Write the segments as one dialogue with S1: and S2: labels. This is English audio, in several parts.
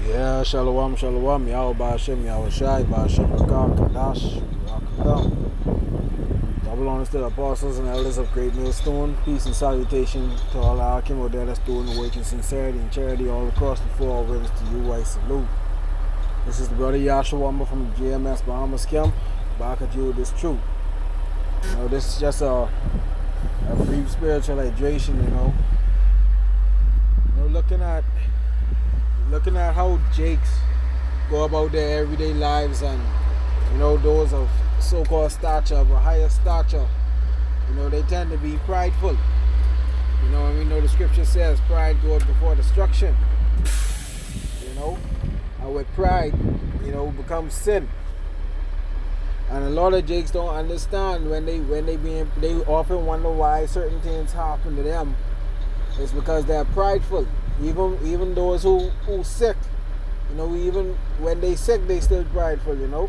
S1: Yeah, Shalom, Shalom, Yahweh Ba'Shem, Yahweh Shai, Ba'Shem Rakam, Kadash, Rakam. Double honors to the apostles and elders of Great Millstone. Peace and salutation to all our Kimbo there that's doing the work in sincerity and charity all across the four winds. To you, I salute. This is the brother Yahshua Wamba from the GMS Bahamas Camp. Back at you with this truth. This is just a brief spiritual hydration, looking at how Jakes go about their everyday lives, and those of so-called stature, of a higher stature, they tend to be prideful. And we know the scripture says pride goes before destruction. And with pride, becomes sin. And a lot of Jakes don't understand when they often wonder why certain things happen to them. It's because they're prideful. Even those who sick, even when they sick, they still prideful, And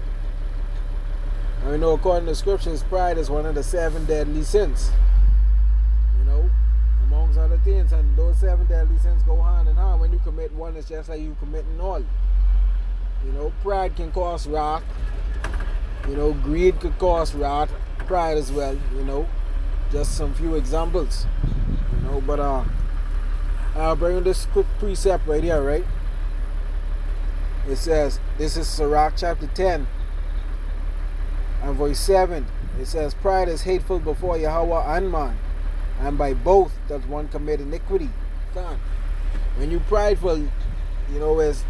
S1: we know according to scriptures, pride is one of the 7 deadly sins. Amongst other things, and those 7 deadly sins go hand in hand. When you commit one, it's just like you committing all. Pride can cause wrath. Greed could cause wrath, pride as well, Just some few examples. But I'll bring this quick precept right here, right? It says, this is Sirach chapter 10 and verse 7. It says, pride is hateful before Yahweh and man, and by both does one commit iniquity. When you prideful, as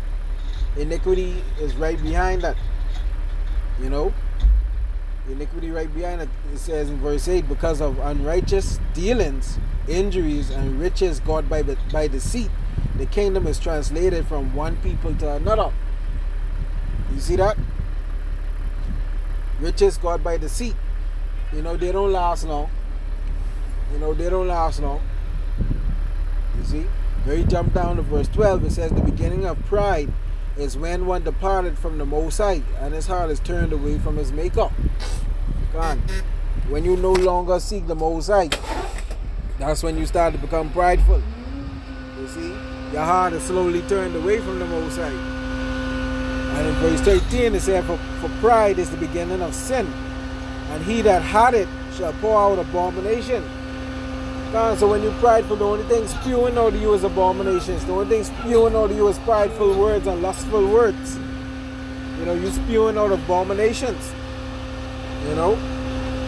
S1: iniquity is right behind that. Iniquity right behind it. It says in verse 8, because of unrighteous dealings, injuries, and riches got by deceit, the kingdom is translated from one people to another. You see that? Riches got by deceit. They don't last long. They don't last long. You see? When you jump down to verse 12, it says, the beginning of pride is when one departed from the Most High, and his heart is turned away from his Maker. When you no longer seek the Most High, that's when you start to become prideful. You see? Your heart is slowly turned away from the Most High. And in verse 13 it says, for pride is the beginning of sin, and he that had it shall pour out abomination. So when you're prideful, the only thing spewing out of you is abominations. The only thing spewing out of you is prideful words and lustful words. You're spewing out abominations.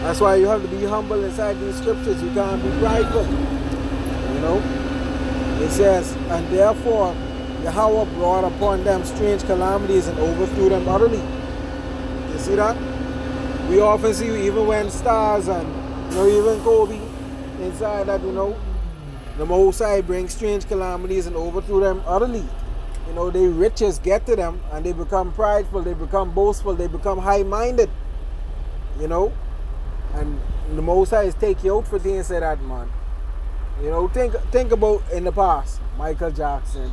S1: That's why you have to be humble inside these scriptures. You can't be prideful. It says, and therefore Yahweh brought upon them strange calamities and overthrew them utterly. You see that? We often see, even when stars and even Kobe inside that, the Most High brings strange calamities and overthrew them utterly. Their riches get to them and they become prideful, they become boastful, they become high-minded. And the Most High is take you out for things like that, man. Think about in the past, Michael Jackson,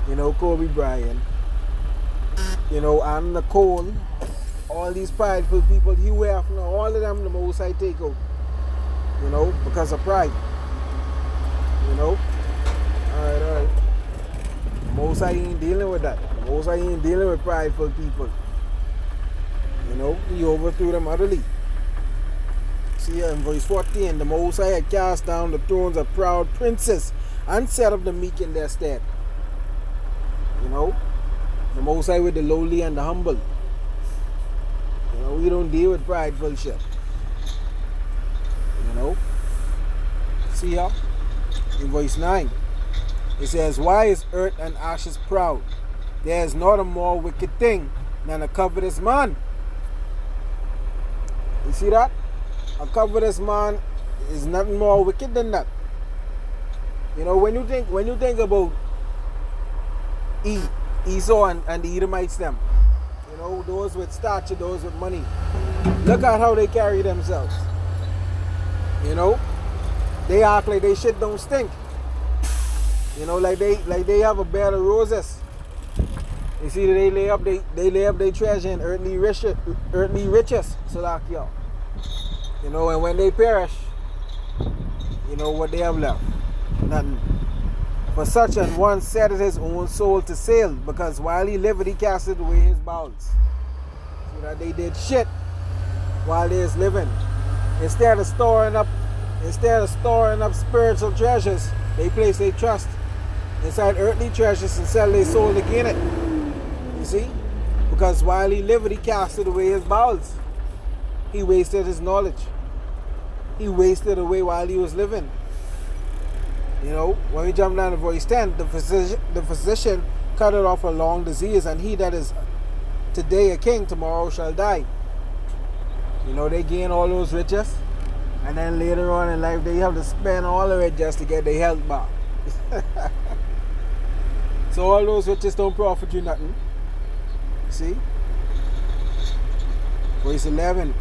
S1: Kobe Bryant, Anna Nicole, all these prideful people, Hugh Hefner, all of them the Most High take out. Because of pride. Alright. The Most High ain't dealing with that. The Most High ain't dealing with prideful people. He overthrew them utterly. See here in verse 14, the Most High had cast down the thrones of proud princes and set up the meek in their stead. The Most High with the lowly and the humble. We don't deal with prideful shit. See here in verse 9, it says, why is earth and ashes proud? There is not a more wicked thing than a covetous man. You see that? A covetous man is nothing more wicked than that. When you think about Esau and the Edomites, them, those with stature, those with money, look at how they carry themselves. They act like they shit don't stink. Like they have a bed of roses. You see, they lay up their treasure in earthly riches. So like and when they perish, what they have left? Nothing. For such an one setteth his own soul to sail, because while he lived he casted away his bowels. So that they did shit while they was living. Instead of storing up spiritual treasures, they place their trust inside earthly treasures and sell their soul to gain it. You see? Because while he lived he casted away his bowels. He wasted his knowledge. He wasted away while he was living. You know, when we jump down to verse 10, the physician cut it off a long disease, and he that is today a king, tomorrow shall die. You know, they gain all those riches, and then later on in life, they have to spend all of it just to get their health back. So all those riches don't profit you nothing. See? Verse 11,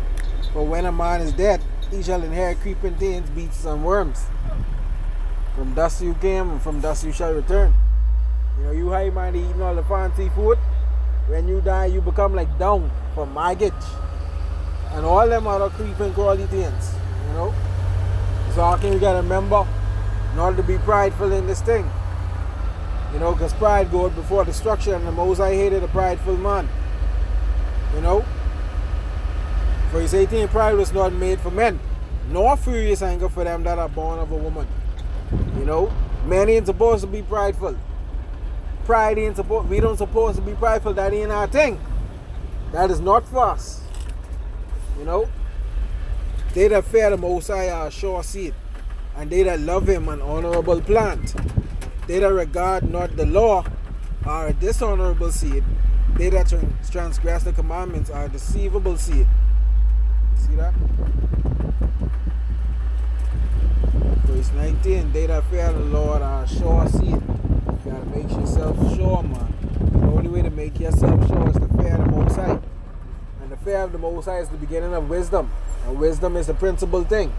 S1: for when a man is dead, he shall inherit creeping things, beasts, and worms. From dust you came, and from dust you shall return. You know, you high man eating all the fancy food. When you die, you become like dung from maggot and all them other creeping crawly things. You know, so I think we gotta remember not to be prideful in this thing. You know, because pride goes before destruction, and the Most High hated a prideful man. You know, verse 18, pride was not made for men, nor furious anger for them that are born of a woman. You know, men ain't supposed to be prideful. Pride ain't supposed, we don't supposed to be prideful. That ain't our thing. That is not for us. You know, they that fear the Most High are a sure seed, and they that love him an honorable plant. They that regard not the law are a dishonorable seed. They that transgress the commandments are a deceivable seed. See that? Verse 19, they that fear the Lord are a sure seed. You gotta make yourself sure, man. The only way to make yourself sure is to fear the Most High. And the fear of the Most High is the beginning of wisdom. And wisdom is the principal thing.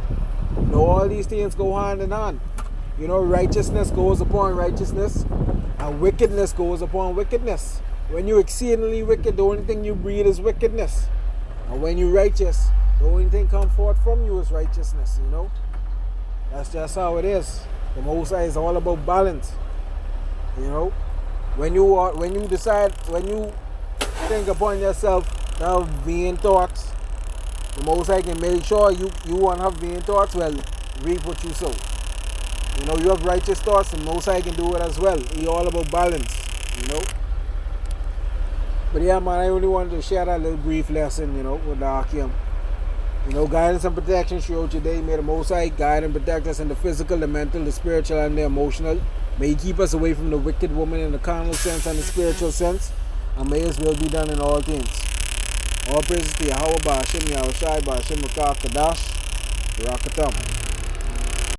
S1: You know, all these things go hand in hand. You know, righteousness goes upon righteousness, and wickedness goes upon wickedness. When you're exceedingly wicked, the only thing you breed is wickedness. And when you're righteous, the only thing come forth from you is righteousness, you know. That's just how it is. The Most High is all about balance. You know, when you decide, when you think upon yourself to have vain thoughts, the Most High can make sure you won't have vain thoughts. Well, reap what you sow. You know, you have righteous thoughts, and Most High can do it as well. He's all about balance. You know. But yeah, man, I only wanted to share that little brief lesson, you know, with the Akim. You know, guidance and protection throughout your day. May the Most High guide and protect us in the physical, the mental, the spiritual, and the emotional. May He keep us away from the wicked woman in the carnal sense and the spiritual sense. And may His will be done in all things. All praises to Yahweh, Ba'ashem, Yahushai, Ba'ashem, Rakah, Kadash, Rakatam.